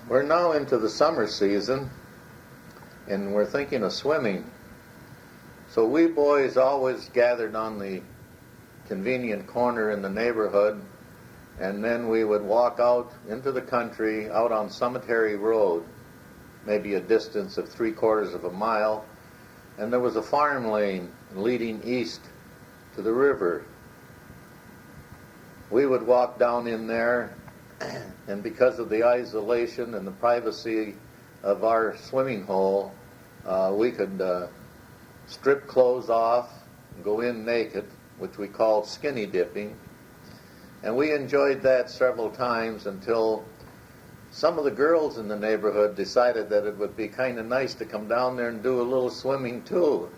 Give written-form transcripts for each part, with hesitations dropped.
We're now into the summer season, and we're thinking of swimming. So we boys always gathered on the convenient corner in the neighborhood, and then we would walk out into the country, out on Cemetery Road, maybe a distance of 3/4 of a mile, and there was a farm lane leading east to the river. We would walk down in there, and because of the isolation and the privacy of our swimming hole, we could strip clothes off and go in naked, which we called skinny dipping. And we enjoyed that several times until some of the girls in the neighborhood decided that it would be kind of nice to come down there and do a little swimming too.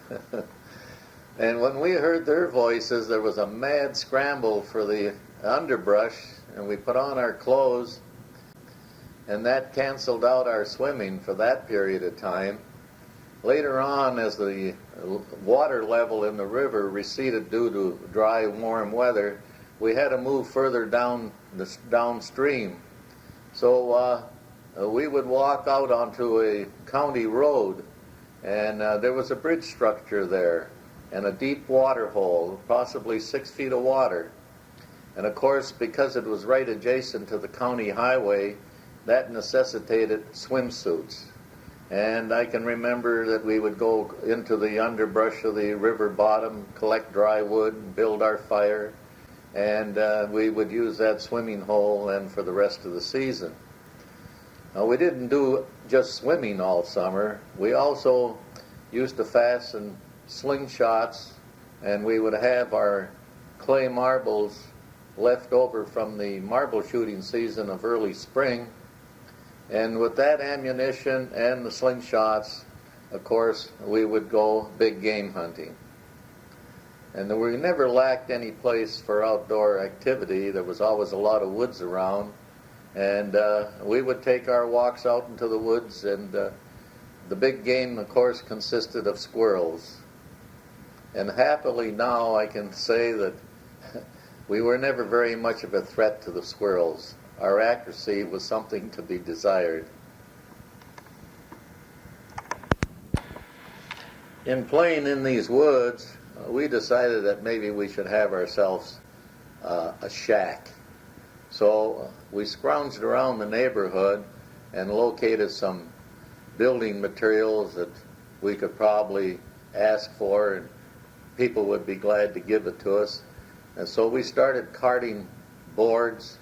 And when we heard their voices, there was a mad scramble for the underbrush, and we put on our clothes, and that canceled out our swimming for that period of time. Later on, as the water level in the river receded due to dry, warm weather, we had to move further downstream. So we would walk out onto a county road, and there was a bridge structure there and a deep water hole, possibly 6 feet of water. And of course, because it was right adjacent to the county highway, that necessitated swimsuits. And I can remember that we would go into the underbrush of the river bottom, collect dry wood, build our fire, and we would use that swimming hole then for the rest of the season. Now, we didn't do just swimming all summer. We also used to fasten slingshots, and we would have our clay marbles left over from the marble shooting season of early spring. And with that ammunition and the slingshots, of course, we would go big game hunting. And we never lacked any place for outdoor activity. There was always a lot of woods around. And we would take our walks out into the woods, and the big game, of course, consisted of squirrels. And happily now I can say that we were never very much of a threat to the squirrels. Our accuracy was something to be desired. In playing in these woods, we decided that maybe we should have ourselves a shack. So we scrounged around the neighborhood and located some building materials that we could probably ask for, and people would be glad to give it to us. And so we started carting boards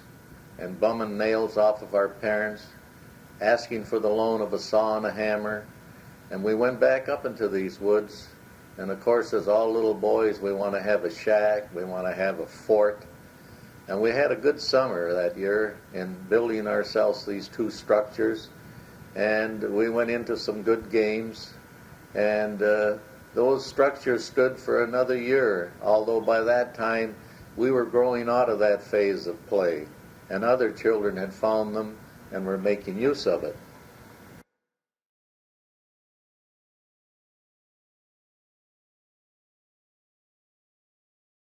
and bumming nails off of our parents, asking for the loan of a saw and a hammer. And we went back up into these woods. And of course, as all little boys, we want to have a shack, we want to have a fort. And we had a good summer that year in building ourselves these two structures. And we went into some good games. And those structures stood for another year, although by that time we were growing out of that phase of play, and other children had found them and were making use of it.